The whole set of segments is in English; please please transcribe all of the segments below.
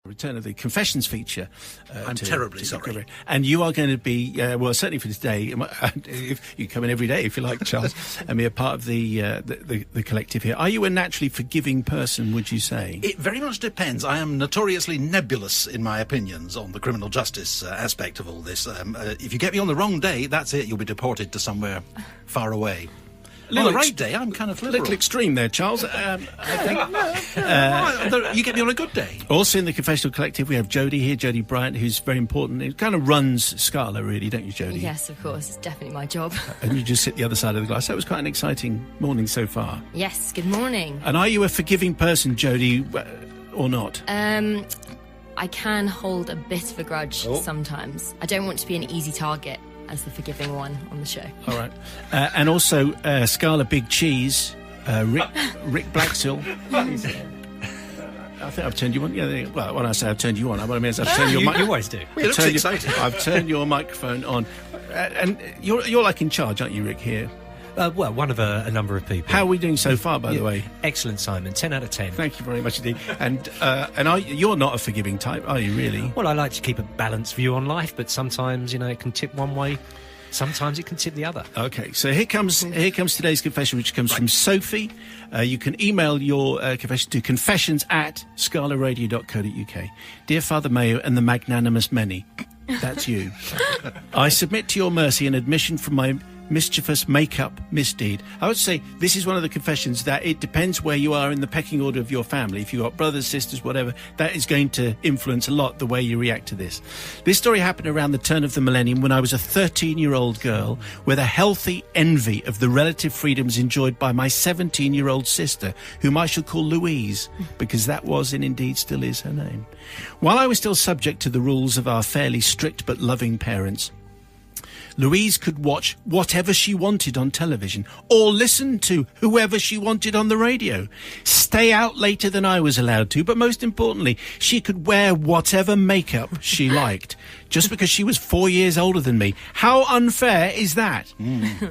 Return of the Confessions feature. I'm terribly sorry. And you are going to be, well, certainly for this day, if you come in every day, if you like, Charles, and be a part of the collective here. Are you a naturally forgiving person, would you say? It very much depends. I am notoriously nebulous in my opinions on the criminal justice aspect of all this. If you get me on the wrong day, that's it. You'll be deported to somewhere far away. On the right day, I'm kind of liberal. A little extreme there, Charles. I think. You get me on a good day. Also in the Confessional Collective, we have Jodie here, Jodie Bryant, who's very important. It kind of runs Scala, really, don't you, Jodie? Yes, of course. It's definitely my job. And you just sit the other side of the glass. That was quite an exciting morning so far. Yes, good morning. And are you a forgiving person, Jodie, or not? I can hold a bit of a grudge sometimes. I don't want to be an easy target as the forgiving one on the show. All right. And also, Scala Big Cheese, Rick Blackstill. I think I've turned you on. Yeah, well, when I say I've turned you on, I mean I've turned your mic. You always do. It looks exciting. I've turned your microphone on. And you're like in charge, aren't you, Rick, here? Well, one of a number of people. How are we doing so far, by the way? Excellent, Simon. 10 out of 10. Thank you very much indeed. And you're not a forgiving type, are you, really? Well, I like to keep a balanced view on life, but sometimes, it can tip one way. Sometimes it can tip the other. Okay, so here comes today's confession, which comes from Sophie. You can email your confession to confessions@scalaradio.co.uk. Dear Father Mayo and the magnanimous many, that's you. I submit to your mercy an admission from my mischievous make-up misdeed. I would say this is one of the confessions that it depends where you are in the pecking order of your family. If you've got brothers, sisters, whatever, that is going to influence a lot the way you react to this. This story happened around the turn of the millennium when I was a 13-year-old girl with a healthy envy of the relative freedoms enjoyed by my 17-year-old sister, whom I shall call Louise, because that was and indeed still is her name. While I was still subject to the rules of our fairly strict but loving parents, Louise could watch whatever she wanted on television or listen to whoever she wanted on the radio, stay out later than I was allowed to, but most importantly, she could wear whatever makeup she liked just because she was 4 years older than me. How unfair is that?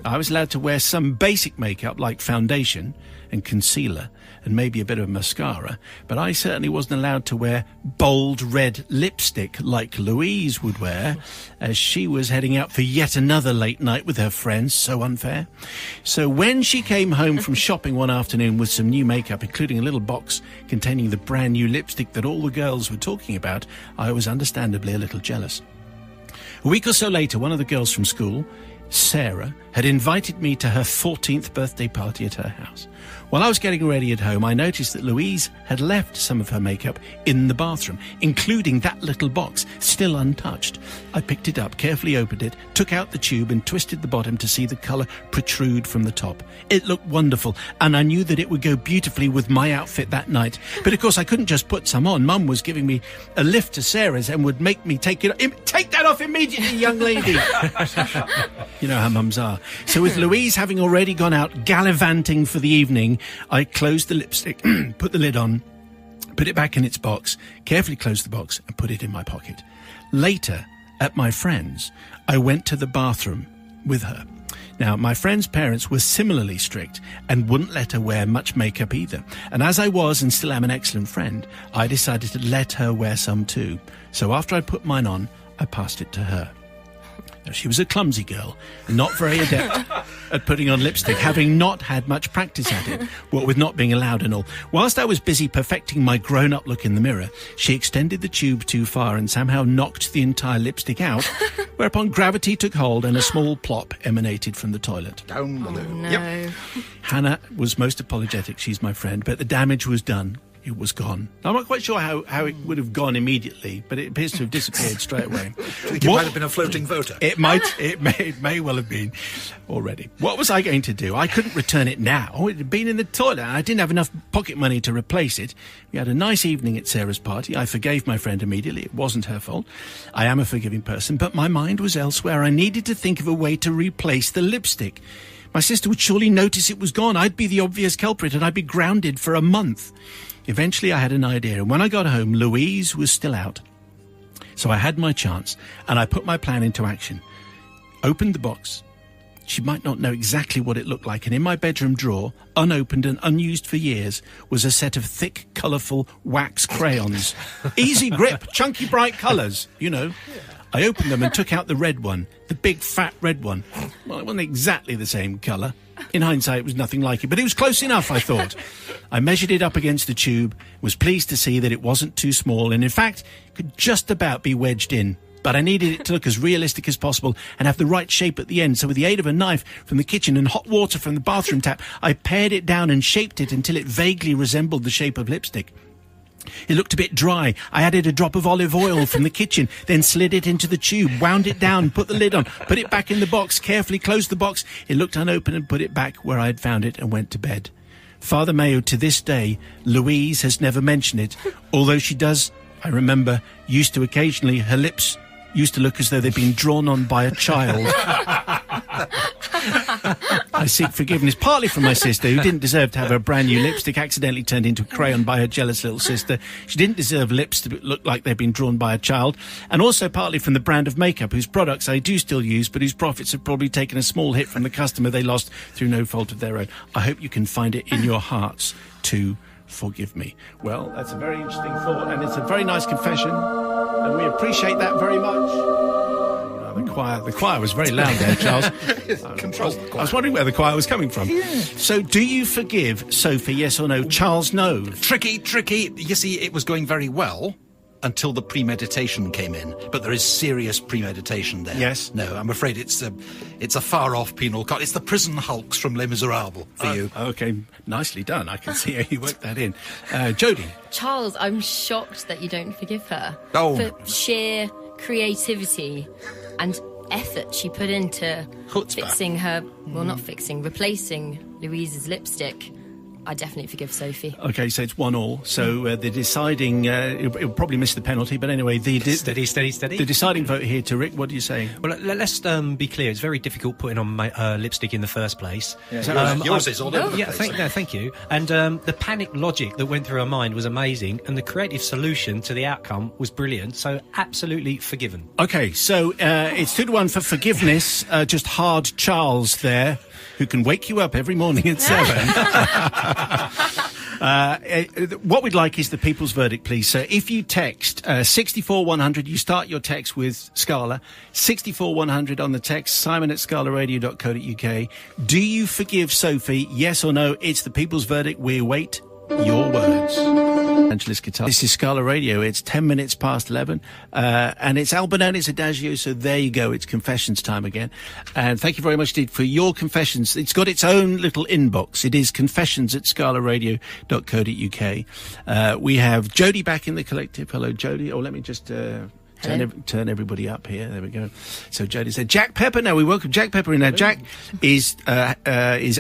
I was allowed to wear some basic makeup like foundation and concealer and maybe a bit of mascara, but I certainly wasn't allowed to wear bold red lipstick like Louise would wear, as she was heading out for yet another late night with her friends. So unfair. So when she came home from shopping one afternoon with some new makeup, including a little box containing the brand new lipstick that all the girls were talking about, I was understandably a little jealous. A week or so later, one of the girls from school, Sarah, had invited me to her 14th birthday party at her house. While I was getting ready at home, I noticed that Louise had left some of her makeup in the bathroom, including that little box, still untouched. I picked it up, carefully opened it, took out the tube and twisted the bottom to see the colour protrude from the top. It looked wonderful, and I knew that it would go beautifully with my outfit that night. But of course I couldn't just put some on. Mum was giving me a lift to Sarah's and would make me take that off immediately, young lady. You know how mums are. So with Louise having already gone out gallivanting for the evening, I closed the lipstick, put the lid on, put it back in its box, carefully closed the box and put it in my pocket. Later, at my friend's, I went to the bathroom with her. Now, my friend's parents were similarly strict and wouldn't let her wear much makeup either. And as I was and still am an excellent friend, I decided to let her wear some too. So after I put mine on, I passed it to her. She was a clumsy girl, not very adept at putting on lipstick, having not had much practice at it, what with not being allowed and all. Whilst I was busy perfecting my grown-up look in the mirror, she extended the tube too far and somehow knocked the entire lipstick out, whereupon gravity took hold and a small plop emanated from the toilet. Down the loo. No. Yep. Hannah was most apologetic, she's my friend, but the damage was done. It was gone. I'm not quite sure how it would have gone immediately, but it appears to have disappeared straight away. It might have been a floating voter. It may well have been already. What was I going to do? I couldn't return it now. It had been in the toilet and I didn't have enough pocket money to replace it. We had a nice evening at Sarah's party. I forgave my friend immediately. It wasn't her fault. I am a forgiving person, but my mind was elsewhere. I needed to think of a way to replace the lipstick. My sister would surely notice it was gone. I'd be the obvious culprit and I'd be grounded for a month. Eventually I had an idea, and when I got home, Louise was still out. So I had my chance, and I put my plan into action. Opened the box, she might not know exactly what it looked like, and in my bedroom drawer, unopened and unused for years, was a set of thick, colourful wax crayons. Easy grip, chunky, bright colours, you know. I opened them and took out the red one, the big, fat red one. Well, it wasn't exactly the same colour. In hindsight, it was nothing like it, but it was close enough, I thought. I measured it up against the tube, was pleased to see that it wasn't too small, and in fact, could just about be wedged in. But I needed it to look as realistic as possible and have the right shape at the end. So with the aid of a knife from the kitchen and hot water from the bathroom tap, I pared it down and shaped it until it vaguely resembled the shape of lipstick. It looked a bit dry. I added a drop of olive oil from the kitchen, then slid it into the tube, wound it down, put the lid on, put it back in the box, carefully closed the box. It looked unopened and put it back where I had found it and went to bed. Father Mayo, to this day, Louise has never mentioned it, although she does, I remember, used to occasionally, her lips used to look as though they'd been drawn on by a child. I seek forgiveness partly from my sister, who didn't deserve to have her brand new lipstick accidentally turned into a crayon by her jealous little sister. She didn't deserve lips to look like they'd been drawn by a child. And also partly from the brand of makeup, whose products I do still use, but whose profits have probably taken a small hit from the customer they lost through no fault of their own. I hope you can find it in your hearts to forgive me. Well, that's a very interesting thought, and it's a very nice confession, and we appreciate that very much. The choir was very loud there, Charles. I was wondering where the choir was coming from. So, do you forgive Sophie, yes or no? Charles, no. Tricky. You see, it was going very well until the premeditation came in. But there is serious premeditation there. Yes. No, I'm afraid it's a far-off penal code. It's the prison hulks from Les Miserables for you. Okay, nicely done. I can see how you worked that in. Jodie. Charles, I'm shocked that you don't forgive her. Oh. For sheer creativity and effort she put into replacing Louise's lipstick. I definitely forgive Sophie. Okay, so it's 1-1. So the deciding, it'll probably miss the penalty, but anyway, the deciding vote here to Rick. What do you say? Well, let's be clear. It's very difficult putting on lipstick in the first place. Yeah, yours is all over the place. Thank you. And the panic logic that went through her mind was amazing, and the creative solution to the outcome was brilliant. So absolutely forgiven. Okay, so it's 2-1 for forgiveness. Just hard Charles there, who can wake you up every morning at 7. What we'd like is the people's verdict, please. So if you text 64100, you start your text with Scala, 64100 on the text, simon@scalaradio.co.uk. Do you forgive Sophie? Yes or no? It's the people's verdict. We await your words. Angelis guitar. This is Scala Radio. It's 10 minutes past 11, and it's Albanone's Adagio, so there you go. It's confessions time again. And thank you very much indeed for your confessions. It's got its own little inbox. It is confessions@scalaradio.co.uk. We have Jodie back in the collective. Hello, Jodie. Oh, let me just turn everybody up here. There we go. So Jodie said, Jack Pepper. Now we welcome Jack Pepper in. Now Jack is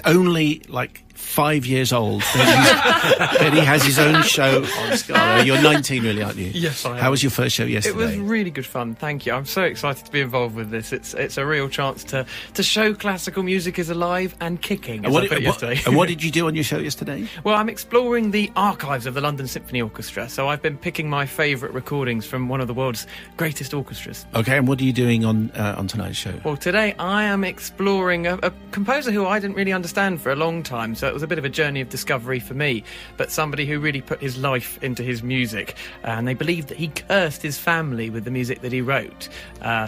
only like 5 years old, but he has his own show on Scala. You're 19, really, aren't you? Yes, I am. How was your first show yesterday? It was really good fun, thank you. I'm so excited to be involved with this. It's a real chance to show classical music is alive and kicking, as I put it yesterday. And what did you do on your show yesterday? Well, I'm exploring the archives of the London Symphony Orchestra, so I've been picking my favourite recordings from one of the world's greatest orchestras. Okay, and what are you doing on tonight's show? Well, today I am exploring a composer who I didn't really understand for a long time, so it was a bit of a journey of discovery for me, but somebody who really put his life into his music, and they believe that he cursed his family with the music that he wrote.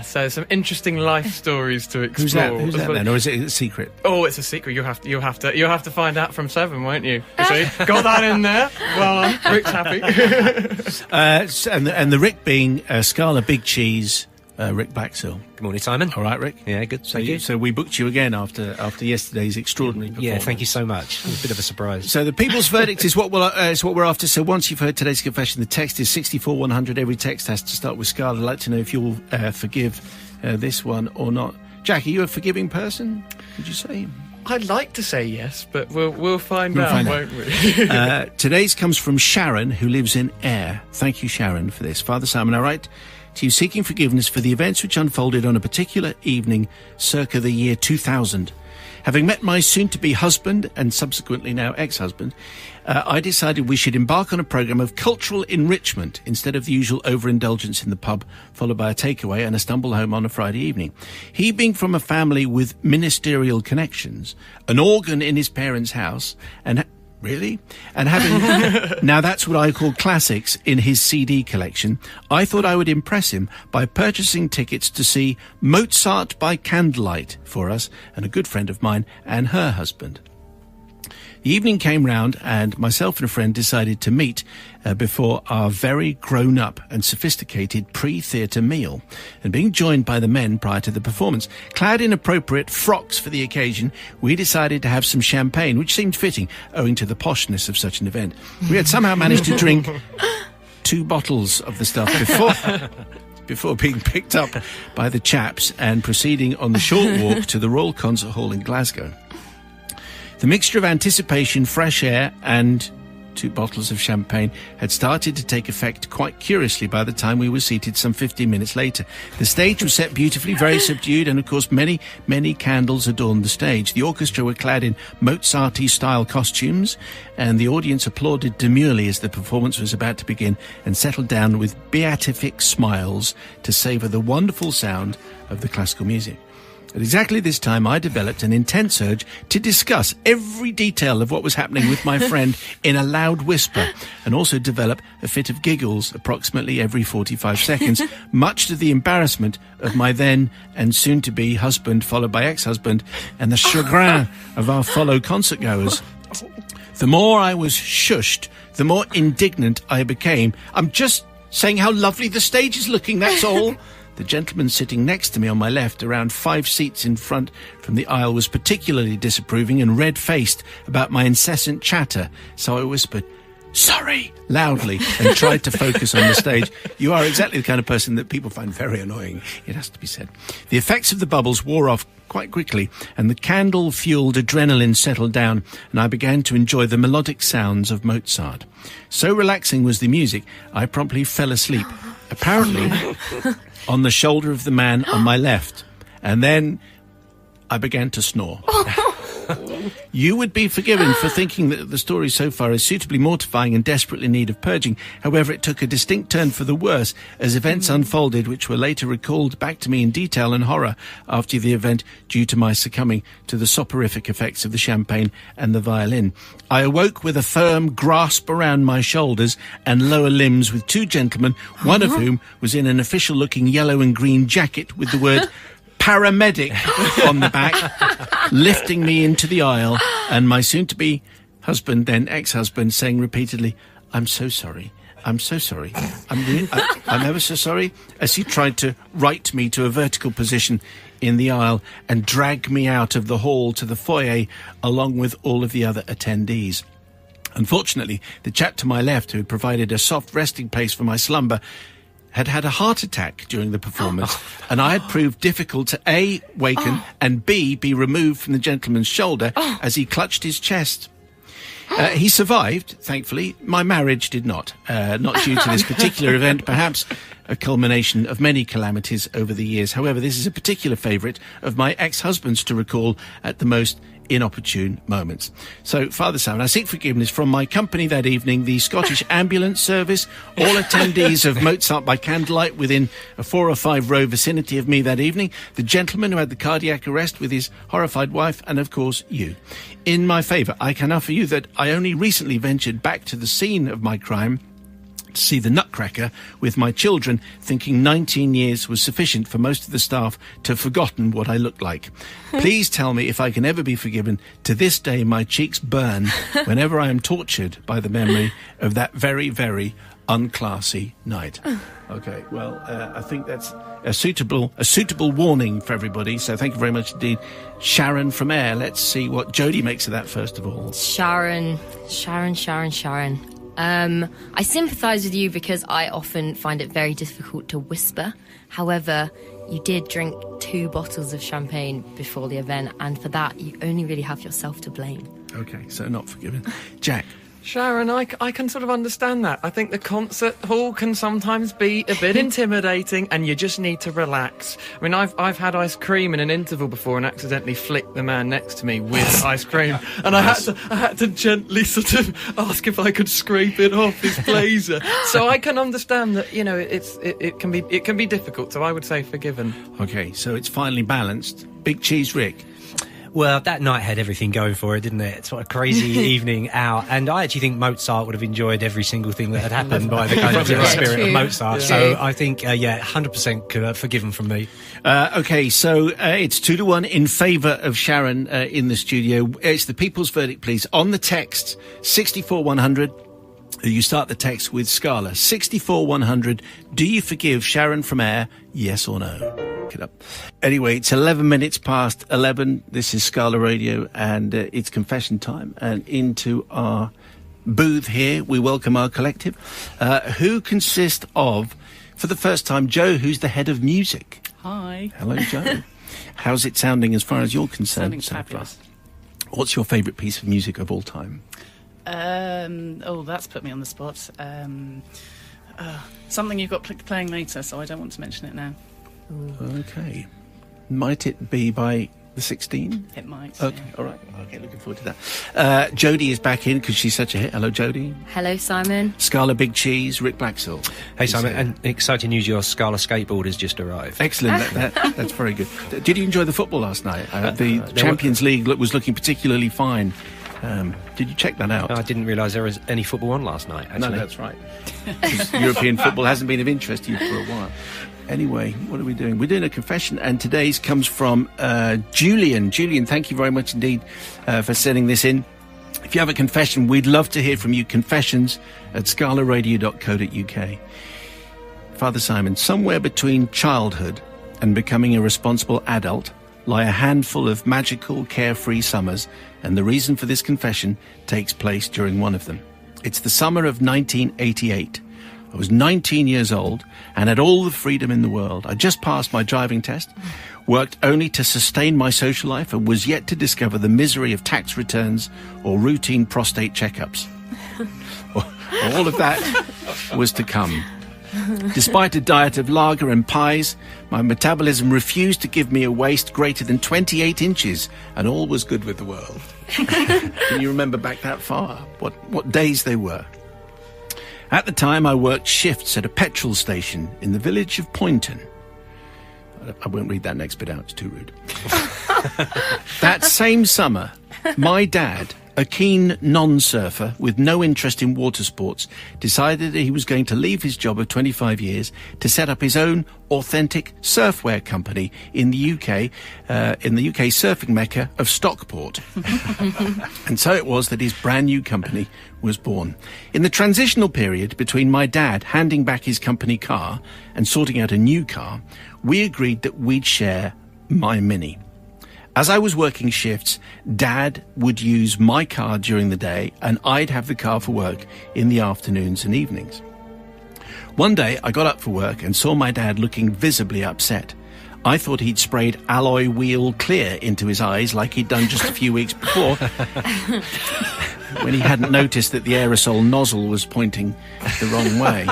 So some interesting life stories to explore. Who's that then, or is it a secret? Oh, it's a secret. You'll have to find out from 7, won't you? See, got that in there. Well, Rick's happy. And the Rick being Scala Big Cheese. Rick Blaxill. Good morning, Simon. All right, Rick. Yeah, good. Thank you. So we booked you again after yesterday's extraordinary performance. Yeah, thank you so much. It was a bit of a surprise. So the people's verdict is what we're after. So once you've heard today's confession, the text is 64100. Every text has to start with Scala. I'd like to know if you'll forgive this one or not. Jack, are you a forgiving person? Would you say? I'd like to say yes, but we'll find out, won't we? Today's comes from Sharon, who lives in Ayr. Thank you, Sharon, for this. Father Simon, I write to you seeking forgiveness for the events which unfolded on a particular evening circa the year 2000. Having met my soon-to-be husband, and subsequently now ex-husband, I decided we should embark on a programme of cultural enrichment instead of the usual overindulgence in the pub, followed by a takeaway and a stumble home on a Friday evening. He being from a family with ministerial connections, an organ in his parents' house, and... Really? And having, now that's what I call classics, in his CD collection, I thought I would impress him by purchasing tickets to see Mozart by Candlelight for us and a good friend of mine and her husband. The evening came round and myself and a friend decided to meet before our very grown-up and sophisticated pre-theatre meal. And being joined by the men prior to the performance, clad in appropriate frocks for the occasion, we decided to have some champagne, which seemed fitting owing to the poshness of such an event. We had somehow managed to drink 2 bottles of the stuff before being picked up by the chaps and proceeding on the short walk to the Royal Concert Hall in Glasgow. The mixture of anticipation, fresh air, and 2 bottles of champagne had started to take effect quite curiously by the time we were seated some 15 minutes later. The stage was set beautifully, very subdued, and of course many, many candles adorned the stage. The orchestra were clad in Mozart-style costumes, and the audience applauded demurely as the performance was about to begin and settled down with beatific smiles to savour the wonderful sound of the classical music. At exactly this time, I developed an intense urge to discuss every detail of what was happening with my friend in a loud whisper, and also develop a fit of giggles approximately every 45 seconds, much to the embarrassment of my then and soon-to-be husband, followed by ex-husband, and the chagrin of our fellow concert-goers. The more I was shushed, the more indignant I became. I'm just saying how lovely the stage is looking, that's all. The gentleman sitting next to me on my left, around 5 seats in front from the aisle, was particularly disapproving and red-faced about my incessant chatter, so I whispered, "Sorry," loudly, and tried to focus on the stage. You are exactly the kind of person that people find very annoying, it has to be said. The effects of the bubbles wore off quite quickly, and the candle-fueled adrenaline settled down, and I began to enjoy the melodic sounds of Mozart. So relaxing was the music, I promptly fell asleep, apparently on the shoulder of the man on my left, and then I began to snore. You would be forgiven for thinking that the story so far is suitably mortifying and desperately in need of purging. However, it took a distinct turn for the worse as events unfolded, which were later recalled back to me in detail and horror after the event due to my succumbing to the soporific effects of the champagne and the violin. I awoke with a firm grasp around my shoulders and lower limbs with 2 gentlemen, one of whom was in an official-looking yellow and green jacket with the word paramedic on the back, lifting me into the aisle, and my soon-to-be husband, then ex-husband, saying repeatedly, "I'm so sorry. I'm so sorry. I'm ever so sorry," as he tried to right me to a vertical position in the aisle and drag me out of the hall to the foyer along with all of the other attendees. Unfortunately, the chap to my left, who had provided a soft resting place for my slumber, had a heart attack during the performance, and I had proved difficult to A, waken, and B, be removed from the gentleman's shoulder as he clutched his chest. He survived, thankfully. My marriage did not. Not due to this particular event, perhaps a culmination of many calamities over the years. However, this is a particular favourite of my ex-husband's to recall at the most inopportune moments. So, Father Simon, I seek forgiveness from my company that evening, the Scottish Ambulance Service, all attendees of Mozart by Candlelight within a 4 or 5 row vicinity of me that evening, the gentleman who had the cardiac arrest with his horrified wife, and of course you. In my favour, I can offer you that I only recently ventured back to the scene of my crime to see the Nutcracker with my children, thinking 19 years was sufficient for most of the staff to have forgotten what I looked like. Please tell me if I can ever be forgiven. To this day, my cheeks burn whenever I am tortured by the memory of that very, very unclassy night. Okay, well, I think that's a suitable warning for everybody, so thank you very much indeed. Sharon from Ayr, let's see what Jodie makes of that first of all. Sharon. I sympathise with you because I often find it very difficult to whisper. However, you did drink 2 bottles of champagne before the event, and for that, you only really have yourself to blame. Okay, so not forgiven. Jack. Sharon, I can sort of understand that. I think the concert hall can sometimes be a bit intimidating, and you just need to relax. I mean, I've had ice cream in an interval before and accidentally flicked the man next to me with ice cream, and I had to gently sort of ask if I could scrape it off his blazer. So I can understand that, you know, it can be difficult. So I would say forgiven. Okay, so it's finally balanced. Big Cheese Rick. Well, that night had everything going for it, didn't it? Sort of crazy evening out. And I actually think Mozart would have enjoyed every single thing that had happened by the kind of spirit of Mozart. Yeah. So I think, 100% forgiven from me. Okay, so it's 2-1 in favour of Sharon in the studio. It's the people's verdict, please. On the text, 64100. You start the text with Scala. 64100. Do you forgive Sharon from air? Yes or no? Look it up. Anyway, it's 11 minutes past 11. This is Scala Radio, and it's confession time. And into our booth here, we welcome our collective, who consist of, for the first time, Joe, who's the head of music. Hi. Hello, Joe. How's it sounding as far as you're concerned? Sounding fabulous. What's your favourite piece of music of all time? That's put me on the spot. Something you've got playing later, so I don't want to mention it now. Okay. Might it be by the 16? It might. Okay, yeah. all right. Okay, looking forward to that. Jodie is back in because she's such a hit. Hello, Jodie. Hello, Simon. Scala Big Cheese, Rick Blacksall. Hey, Simon, and exciting news, your Scala skateboard has just arrived. Excellent. That's very good. Did you enjoy the football last night? The Champions League was looking particularly fine. Did you check that out? I didn't realise there was any football on last night, actually. No, that's right. European football hasn't been of interest to you for a while. Anyway, what are we doing? We're doing a confession, and today's comes from Julian. Julian, thank you very much indeed for sending this in. If you have a confession, we'd love to hear from you. confessions@scalaradio.co.uk. Father Simon, somewhere between childhood and becoming a responsible adult lie a handful of magical, carefree summers, and the reason for this confession takes place during one of them. It's the summer of 1988. I was 19 years old and had all the freedom in the world. I just passed my driving test, worked only to sustain my social life, and was yet to discover the misery of tax returns or routine prostate checkups. All of that was to come. Despite a diet of lager and pies, my metabolism refused to give me a waist greater than 28 inches, and all was good with the world. Can you remember back that far? What days they were? At the time, I worked shifts at a petrol station in the village of Poynton. I won't read that next bit out, it's too rude. That same summer, my dad, a keen non-surfer with no interest in water sports, decided that he was going to leave his job of 25 years to set up his own authentic surfwear company in the UK surfing mecca of Stockport. And so it was that his brand new company was born. In the transitional period between my dad handing back his company car and sorting out a new car, we agreed that we'd share my Mini. As I was working shifts, Dad would use my car during the day and I'd have the car for work in the afternoons and evenings. One day I got up for work and saw my dad looking visibly upset. I thought he'd sprayed alloy wheel clear into his eyes like he'd done just a few weeks before, when he hadn't noticed that the aerosol nozzle was pointing the wrong way.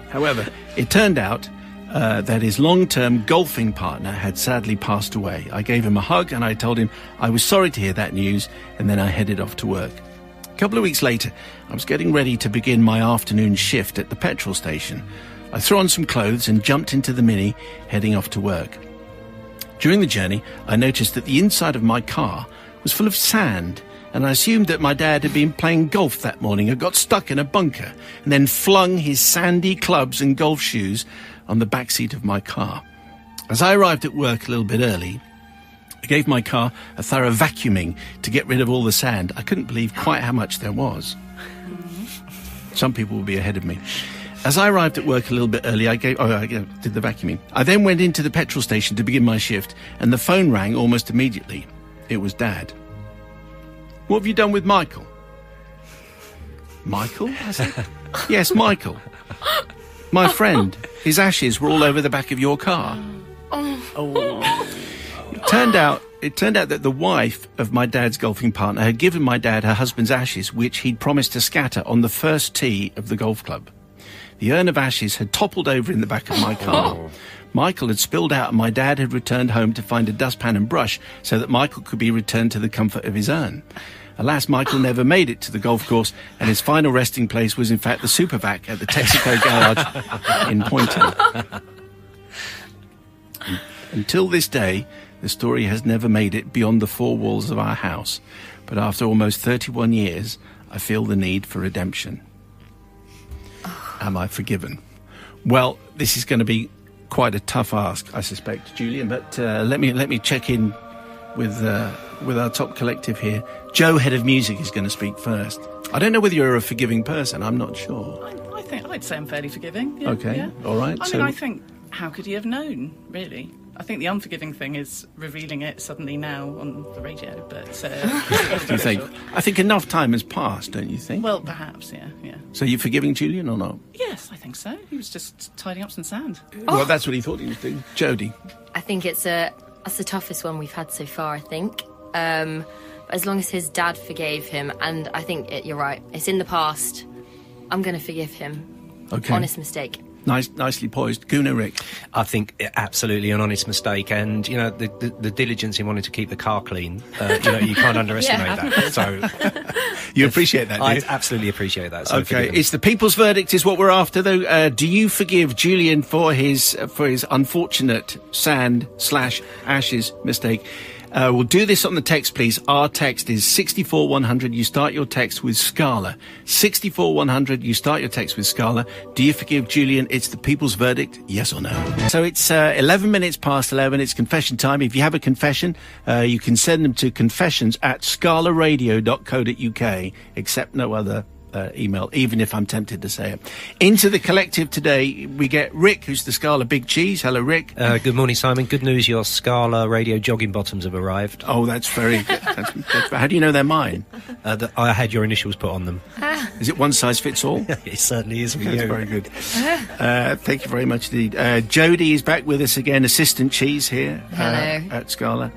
However, it turned out that his long-term golfing partner had sadly passed away. I gave him a hug and I told him I was sorry to hear that news, and then I headed off to work. A couple of weeks later, I was getting ready to begin my afternoon shift at the petrol station. I threw on some clothes and jumped into the Mini, heading off to work. During the journey, I noticed that the inside of my car was full of sand, and I assumed that my dad had been playing golf that morning and got stuck in a bunker, and then flung his sandy clubs and golf shoes on the back seat of my car. As I arrived at work a little bit early, I gave my car a thorough vacuuming to get rid of all the sand. I couldn't believe quite how much there was. Some people will be ahead of me. As I arrived at work a little bit early, I did the vacuuming. I then went into the petrol station to begin my shift, and the phone rang almost immediately. It was Dad. "What have you done with Michael?" "Michael?" I said. "Yes, Michael. My friend. His ashes were all over the back of your car." It it turned out that the wife of my dad's golfing partner had given my dad her husband's ashes, which he'd promised to scatter on the first tee of the golf club. The urn of ashes had toppled over in the back of my car. Michael had spilled out and my dad had returned home to find a dustpan and brush so that Michael could be returned to the comfort of his urn. Alas, Michael never made it to the golf course, and his final resting place was in fact the Supervac at the Texaco garage in Poynton. Until this day, the story has never made it beyond the four walls of our house. But after almost 31 years, I feel the need for redemption. Am I forgiven? Well, this is going to be quite a tough ask, I suspect, Julian. But let me check in with our top collective here. Joe, head of music, is going to speak first. I don't know whether you're a forgiving person. I'm not sure. I'd say I'm fairly forgiving. Yeah, okay, yeah. All right. I mean, I think, how could he have known, really? I think the unforgiving thing is revealing it suddenly now on the radio, but... Do you think? I think enough time has passed, don't you think? Well, perhaps, yeah. So you're forgiving Julian or not? Yes, I think so. He was just tidying up some sand. Well, that's what he thought he was doing. Jodie? I think that's the toughest one we've had so far, I think. As long as his dad forgave him, and I think you're right, it's in the past, I'm going to forgive him. Okay. Honest mistake. Nicely poised. Guna, Rick? I think absolutely an honest mistake, and the diligence in wanting to keep the car clean. You can't underestimate that. So you appreciate that, do I you? absolutely appreciate that. So okay, it's the people's verdict is what we're after, though. Do you forgive Julian for his unfortunate sand/ashes mistake? We'll do this on the text, please. Our text is 64100. You start your text with Scala. 64100. You start your text with Scala. Do you forgive Julian? It's the people's verdict, yes or no? So it's 11 minutes past 11. It's confession time. If you have a confession, you can send them to confessions@scalaradio.co.uk, except no other email, even if I'm tempted to say it. Into the collective today, we get Rick, who's the Scala Big Cheese. Hello, Rick. Good morning, Simon. Good news, your Scala radio jogging bottoms have arrived. Oh, that's very good. How do you know they're mine? I had your initials put on them. Is it one size fits all? It certainly is. That's very good. Thank you very much indeed. Jodie is back with us again, assistant cheese here at Scala.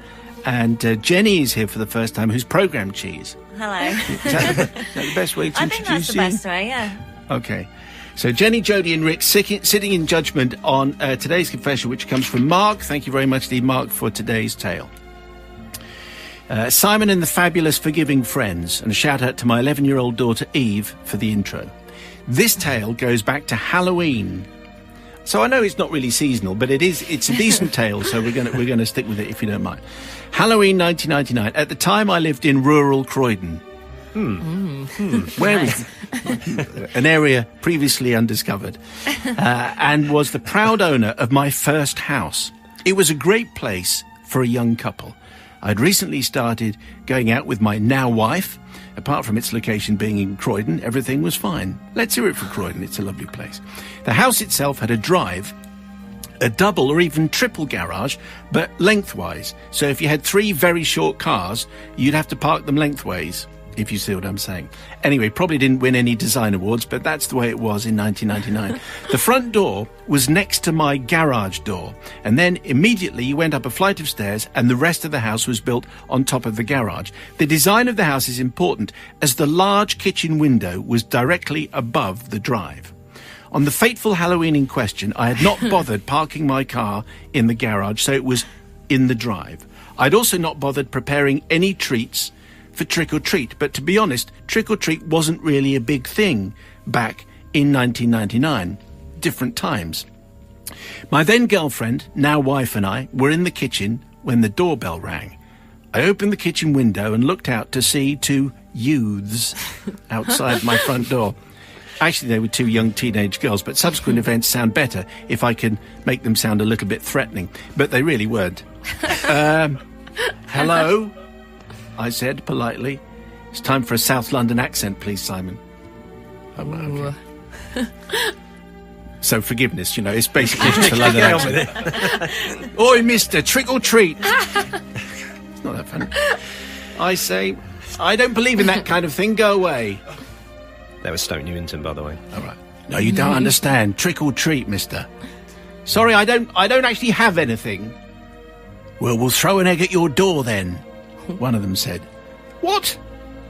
And Jenny is here for the first time, who's programmed cheese. Hello. Is that the best way to I introduce think that's the you? best way, yeah. Okay. So Jenny, Jodie and Rick sitting in judgment on today's confession, which comes from Mark. Thank you very much indeed, Mark, for today's tale. Simon and the Fabulous Forgiving Friends, and a shout out to my 11-year-old daughter Eve for the intro. This tale goes back to Halloween. So I know it's not really seasonal, but it's a decent tale, so we're going to stick with it if you don't mind. Halloween 1999. At the time I lived in rural Croydon. Where was an area previously undiscovered, and was the proud owner of my first house. It was a great place for a young couple. I'd recently started going out with my now wife. Apart from its location being in Croydon, everything was fine. Let's hear it for Croydon. It's a lovely place. The house itself had a drive, a double or even triple garage, but lengthwise. So if you had 3 very short cars, you'd have to park them lengthways, if you see what I'm saying. Anyway, probably didn't win any design awards, but that's the way it was in 1999. The front door was next to my garage door, and then immediately you went up a flight of stairs and the rest of the house was built on top of the garage. The design of the house is important, as the large kitchen window was directly above the drive. On the fateful Halloween in question, I had not bothered parking my car in the garage, so it was in the drive. I'd also not bothered preparing any treats for trick-or-treat, but to be honest, trick-or-treat wasn't really a big thing back in 1999. Different times. My then girlfriend, now wife, and I were in the kitchen when the doorbell rang. I opened the kitchen window and looked out to see 2 youths outside my front door. Actually, they were 2 young teenage girls, but subsequent events sound better if I can make them sound a little bit threatening. But they really weren't. Hello? I said politely. It's time for a South London accent, please, Simon. Oh, okay. So forgiveness, it's basically just a London accent. Oi, mister, trick or treat. It's not that funny. I say, I don't believe in that kind of thing. Go away. That was Stoke Newington, by the way. All right. No, you don't understand. Trick or treat, mister. Sorry, I don't actually have anything. Well, we'll throw an egg at your door then, one of them said. What?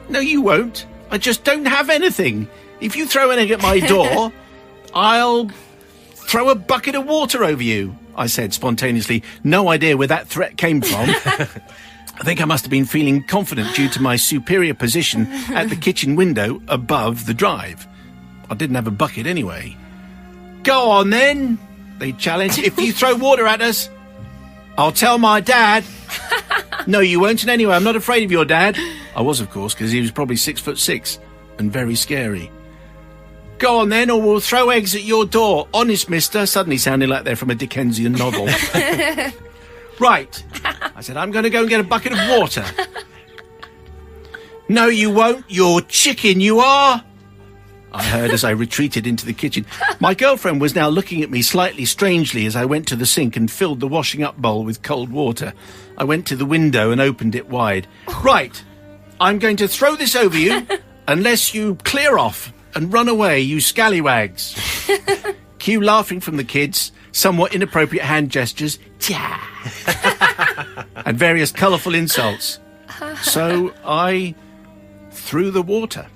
No, you won't. I just don't have anything. If you throw an egg at my door, I'll throw a bucket of water over you, I said spontaneously. No idea where that threat came from. I think I must have been feeling confident due to my superior position at the kitchen window above the drive. I didn't have a bucket anyway. Go on then, they challenged. If you throw water at us, I'll tell my dad. No, you won't. And anyway, I'm not afraid of your dad. I was, of course, because he was probably 6'6" and very scary. Go on then, or we'll throw eggs at your door. Honest, mister. Suddenly sounding like they're from a Dickensian novel. Right, I said, I'm going to go and get a bucket of water. No, you won't. You're chicken, you are. I heard as I retreated into the kitchen. My girlfriend was now looking at me slightly strangely as I went to the sink and filled the washing up bowl with cold water. I went to the window and opened it wide. Right, I'm going to throw this over you unless you clear off and run away, you scallywags. Cue laughing from the kids, somewhat inappropriate hand gestures, and various colourful insults. So I threw the water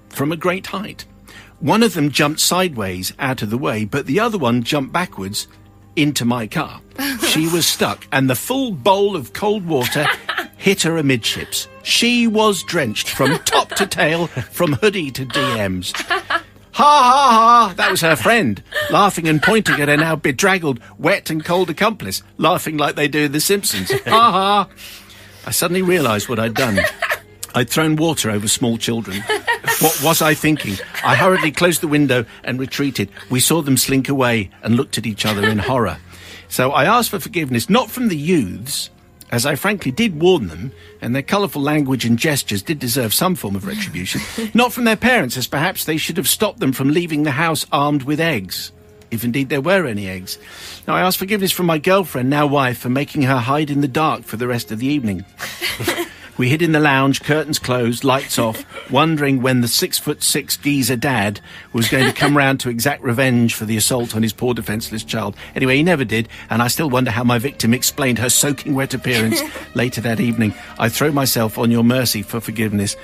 from a great height. One of them jumped sideways out of the way, but the other one jumped backwards into my car. She was stuck, and the full bowl of cold water hit her amidships. She was drenched from top to tail, from hoodie to DMs. Ha ha ha! That was her friend, laughing and pointing at her now bedraggled, wet and cold accomplice, laughing like they do in The Simpsons. Ha ha! I suddenly realised what I'd done. I'd thrown water over small children. What was I thinking? I hurriedly closed the window and retreated. We saw them slink away and looked at each other in horror. So I asked for forgiveness, not from the youths, as I frankly did warn them, and their colourful language and gestures did deserve some form of retribution, not from their parents, as perhaps they should have stopped them from leaving the house armed with eggs, if indeed there were any eggs. Now, I asked forgiveness from my girlfriend, now wife, for making her hide in the dark for the rest of the evening. We hid in the lounge, curtains closed, lights off, wondering when the 6'6" geezer dad was going to come round to exact revenge for the assault on his poor defenceless child. Anyway, he never did, and I still wonder how my victim explained her soaking wet appearance later that evening. I throw myself on your mercy for forgiveness.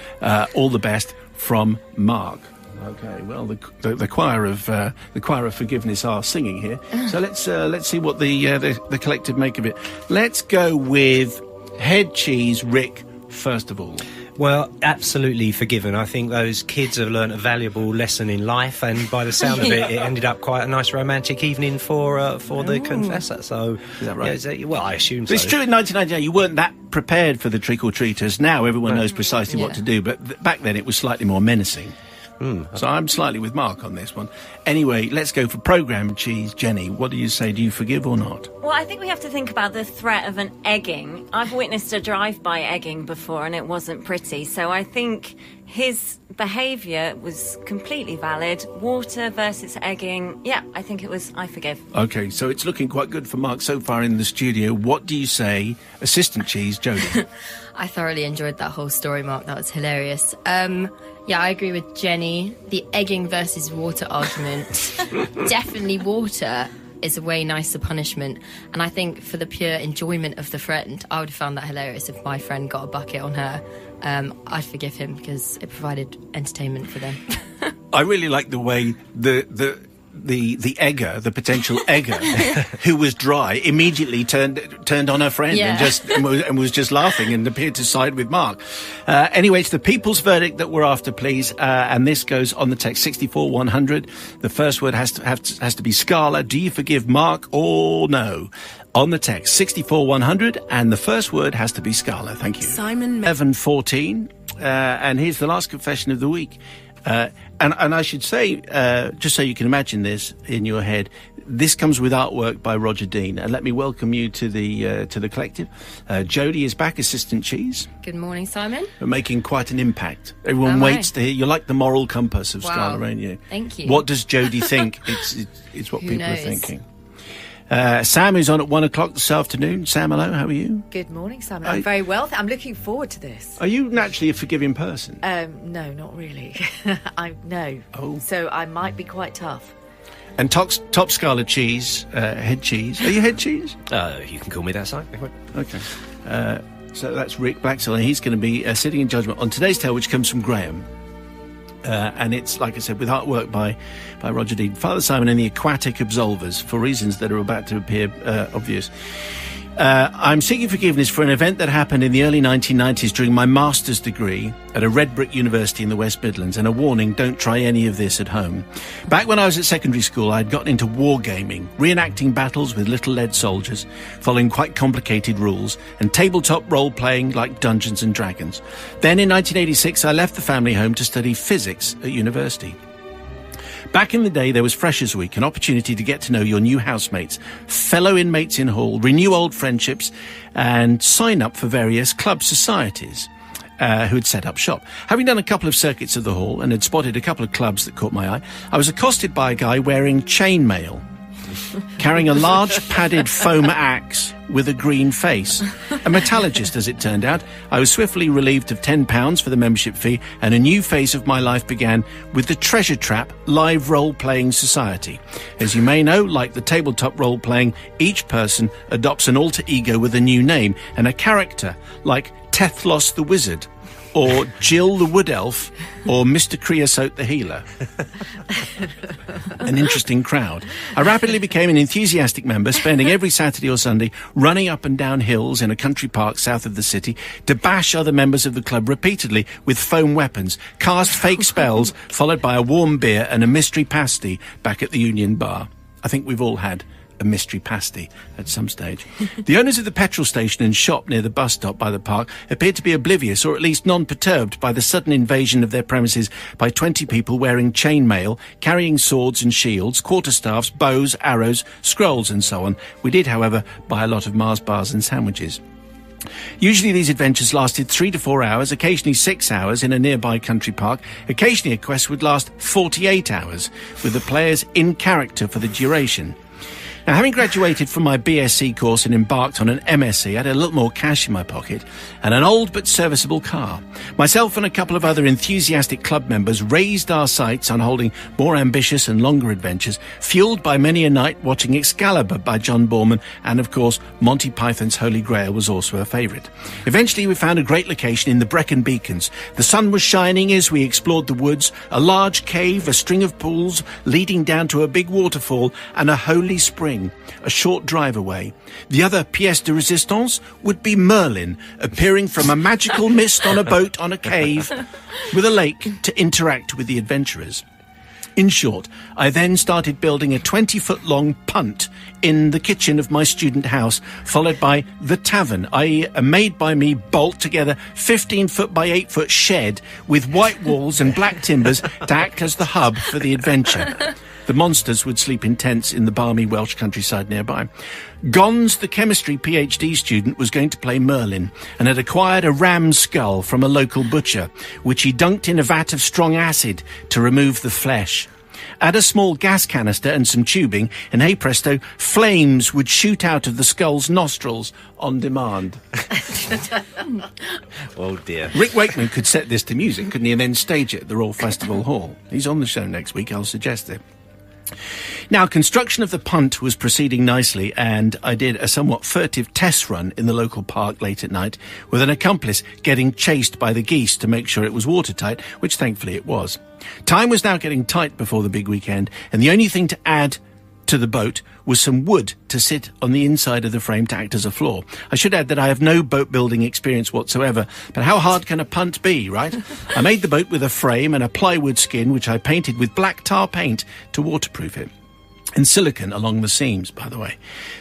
All the best, from Mark. Okay, well, the choir of forgiveness are singing here. So let's see what the collective make of it. Let's go with Head Cheese Rick first of all. Well, absolutely forgiven. I think those kids have learnt a valuable lesson in life, and by the sound of it, it ended up quite a nice romantic evening for the confessor. So, is that right? Yeah, well, I assume so. It's true in 1999 you weren't that prepared for the trick-or-treaters. Now everyone knows precisely what to do, but back then it was slightly more menacing. So I'm slightly with Mark on this one. Anyway, let's go for programme cheese. Jenny, what do you say? Do you forgive or not? Well, I think we have to think about the threat of an egging. I've witnessed a drive-by egging before and it wasn't pretty. So I think his behaviour was completely valid. Water versus egging. Yeah, I think it was I forgive. OK, so it's looking quite good for Mark so far in the studio. What do you say, Assistant Cheese, Jodie? I thoroughly enjoyed that whole story, Mark. That was hilarious. Yeah, I agree with Jenny. The egging versus water argument. Definitely water is a way nicer punishment. And I think for the pure enjoyment of the friend, I would have found that hilarious if my friend got a bucket on her. I'd forgive him because it provided entertainment for them. I really like the way the egger, the potential egger, who was dry, immediately turned on her friend and was just laughing and appeared to side with Mark. Anyway, it's the people's verdict that we're after, please. And this goes on the text 64100. The first word has to be Scala. Do you forgive Mark or no? On the text 64100, and the first word has to be Scala. Thank you. Simon 11:14, and here's the last confession of the week. And I should say, just so you can imagine this in your head, this comes with artwork by Roger Dean. And let me welcome you to the collective. Jodie is back, Assistant Cheese. Good morning, Simon. We're making quite an impact. Everyone waits to hear. You're like the moral compass of Scala, aren't you? Thank you. What does Jodie think? It's what Who people knows? are thinking. Sam is on at 1 o'clock this afternoon. Sam, hello, how are you? Good morning, Simon. I'm very well. I'm looking forward to this. Are you naturally a forgiving person? No, not really. No. Oh. So I might be quite tough. And top Scala cheese, head cheese. Are you head cheese? You can call me that, Si. Okay. So that's Rick Blaxell, and he's going to be sitting in judgment on today's tale, which comes from Graham. And it's, like I said, with artwork by Roger Dean, Father Simon and the Aquatic Absolvers, for reasons that are about to appear obvious. I'm seeking forgiveness for an event that happened in the early 1990s during my master's degree at a red brick university in the West Midlands, and a warning, don't try any of this at home. Back when I was at secondary school, I'd gotten into wargaming, reenacting battles with little lead soldiers, following quite complicated rules, and tabletop role-playing like Dungeons and Dragons. Then in 1986, I left the family home to study physics at university. Back in the day, there was Freshers' Week, an opportunity to get to know your new housemates, fellow inmates in hall, renew old friendships, and sign up for various club societies who had set up shop. Having done a couple of circuits of the hall and had spotted a couple of clubs that caught my eye, I was accosted by a guy wearing chainmail, carrying a large padded foam axe with a green face. A metallurgist, as it turned out. I was swiftly relieved of £10 for the membership fee, and a new phase of my life began with the Treasure Trap live role-playing society. As you may know, like the tabletop role-playing, each person adopts an alter ego with a new name and a character, like Tethlos the Wizard, or Jill the Wood Elf, or Mr. Creosote the Healer. An interesting crowd. I rapidly became an enthusiastic member, spending every Saturday or Sunday running up and down hills in a country park south of the city to bash other members of the club repeatedly with foam weapons, cast fake spells, followed by a warm beer and a mystery pasty back at the Union Bar. I think we've all had a mystery pasty at some stage. The owners of the petrol station and shop near the bus stop by the park appeared to be oblivious, or at least non-perturbed, by the sudden invasion of their premises by 20 people wearing chainmail, carrying swords and shields, quarterstaffs, bows, arrows, scrolls and so on. We did, however, buy a lot of Mars bars and sandwiches. Usually these adventures lasted 3 to 4 hours, occasionally 6 hours in a nearby country park. Occasionally a quest would last 48 hours, with the players in character for the duration. Now, having graduated from my BSc course and embarked on an MSc, I had a little more cash in my pocket and an old but serviceable car. Myself and a couple of other enthusiastic club members raised our sights on holding more ambitious and longer adventures, fueled by many a night watching Excalibur by John Borman, and of course Monty Python's Holy Grail was also a favourite. Eventually we found a great location in the Brecon Beacons. The sun was shining as we explored the woods, a large cave, a string of pools leading down to a big waterfall, and a holy spring a short drive away. The other pièce de résistance would be Merlin, appearing from a magical mist on a boat on a cave with a lake to interact with the adventurers. In short, I then started building a 20-foot-long punt in the kitchen of my student house, followed by the tavern, i.e. a made-by-me bolt-together 15-foot by 8-foot shed with white walls and black timbers to act as the hub for the adventure. The monsters would sleep in tents in the balmy Welsh countryside nearby. Gons, the chemistry PhD student, was going to play Merlin and had acquired a ram's skull from a local butcher, which he dunked in a vat of strong acid to remove the flesh. Add a small gas canister and some tubing, and hey presto, flames would shoot out of the skull's nostrils on demand. Oh dear. Rick Wakeman could set this to music, couldn't he, and then stage it at the Royal Festival Hall. He's on the show next week, I'll suggest it. Now, construction of the punt was proceeding nicely, and I did a somewhat furtive test run in the local park late at night with an accomplice getting chased by the geese to make sure it was watertight, which thankfully it was. Time was now getting tight before the big weekend, and the only thing to add to the boat was some wood to sit on the inside of the frame to act as a floor. I should add that I have no boat building experience whatsoever, but how hard can a punt be, right? I made the boat with a frame and a plywood skin, which I painted with black tar paint to waterproof it. And silicone along the seams, by the way.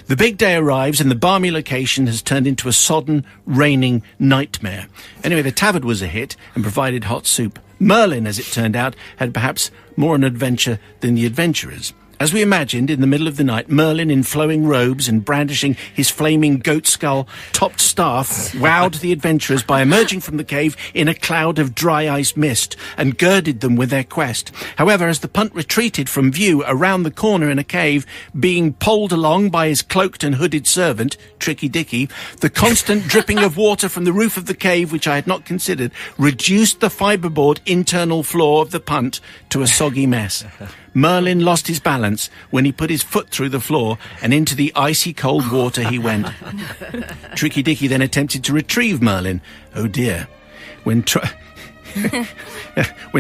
The big day arrives and the balmy location has turned into a sodden, raining nightmare. Anyway, the tavern was a hit and provided hot soup. Merlin, as it turned out, had perhaps more an adventure than the adventurers. As we imagined, in the middle of the night, Merlin, in flowing robes and brandishing his flaming goat skull-topped staff, wowed the adventurers by emerging from the cave in a cloud of dry ice mist and girded them with their quest. However, as the punt retreated from view around the corner in a cave, being poled along by his cloaked and hooded servant, Tricky Dicky, the constant dripping of water from the roof of the cave, which I had not considered, reduced the fiberboard internal floor of the punt to a soggy mess. Merlin lost his balance when he put his foot through the floor, and into the icy cold water he went. Tricky Dicky then attempted to retrieve Merlin. Oh dear. When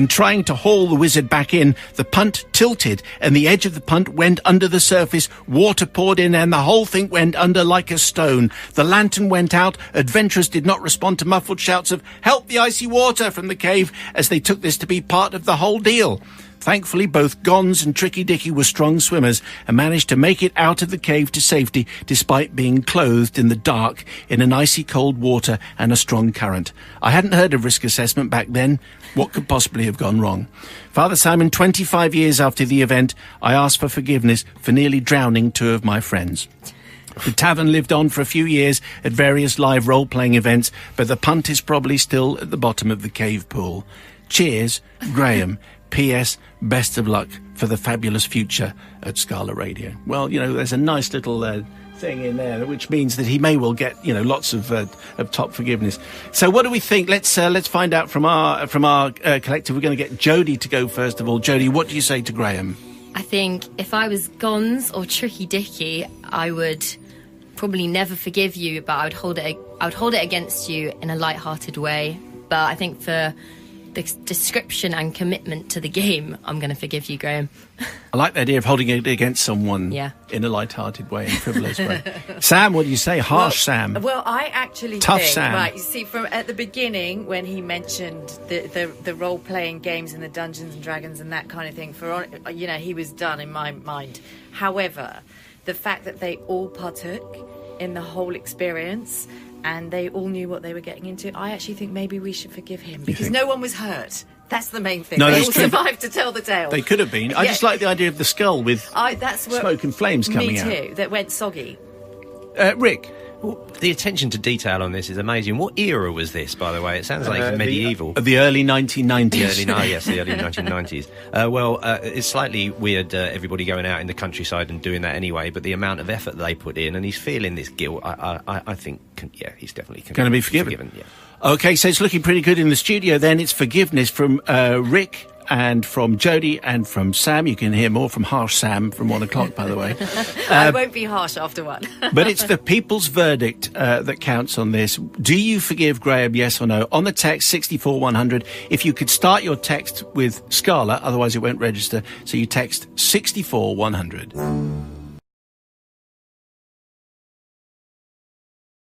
trying to haul the wizard back in, the punt tilted and the edge of the punt went under the surface. Water poured in and the whole thing went under like a stone. The lantern went out. Adventurers did not respond to muffled shouts of "Help the icy water" from the cave, as they took this to be part of the whole deal. Thankfully, both Gons and Tricky Dicky were strong swimmers and managed to make it out of the cave to safety, despite being clothed in the dark in an icy cold water and a strong current. I hadn't heard of risk assessment back then. What could possibly have gone wrong? Father Simon, 25 years after the event, I asked for forgiveness for nearly drowning 2 of my friends. The tavern lived on for a few years at various live role-playing events, but the punt is probably still at the bottom of the cave pool. Cheers, Graham. P.S. Best of luck for the fabulous future at Scala Radio. Well, there's a nice little thing in there, which means that he may well get, lots of top forgiveness. So, what do we think? Let's find out from our collective. We're going to get Jodie to go first of all. Jodie, what do you say to Graham? I think if I was Gons or Tricky Dicky, I would probably never forgive you, but I would hold it against you in a light-hearted way. But I think for the description and commitment to the game, I'm going to forgive you, Graham. I like the idea of holding it against someone in a light-hearted way, in a frivolous way. Sam, what do you say? Sam. Well, I actually Tough think, Sam. right, you see, from at the beginning, when he mentioned the role-playing games and the Dungeons and Dragons and that kind of thing, he was done in my mind. However, the fact that they all partook in the whole experience and they all knew what they were getting into, I actually think maybe we should forgive him, because no one was hurt. That's the main thing. No, they that's all true. survived to tell the tale. They could have been. I just like the idea of the skull with smoke and flames coming out. Me too, that went soggy. Rick? The attention to detail on this is amazing. What era was this, by the way? It sounds like medieval. The early 1990s. The early 1990s. It's slightly weird, everybody going out in the countryside and doing that anyway, but the amount of effort they put in, and he's feeling this guilt, I think, he's definitely going to be forgiven. Yeah. OK, so it's looking pretty good in the studio then. It's forgiveness from Rick and from Jodie and from Sam. You can hear more from Harsh Sam from 1 o'clock, by the way. I won't be harsh after 1. But it's the people's verdict that counts on this. Do you forgive Graham, yes or no? On the text, 64100. If you could start your text with Scala, otherwise it won't register. So you text 64100.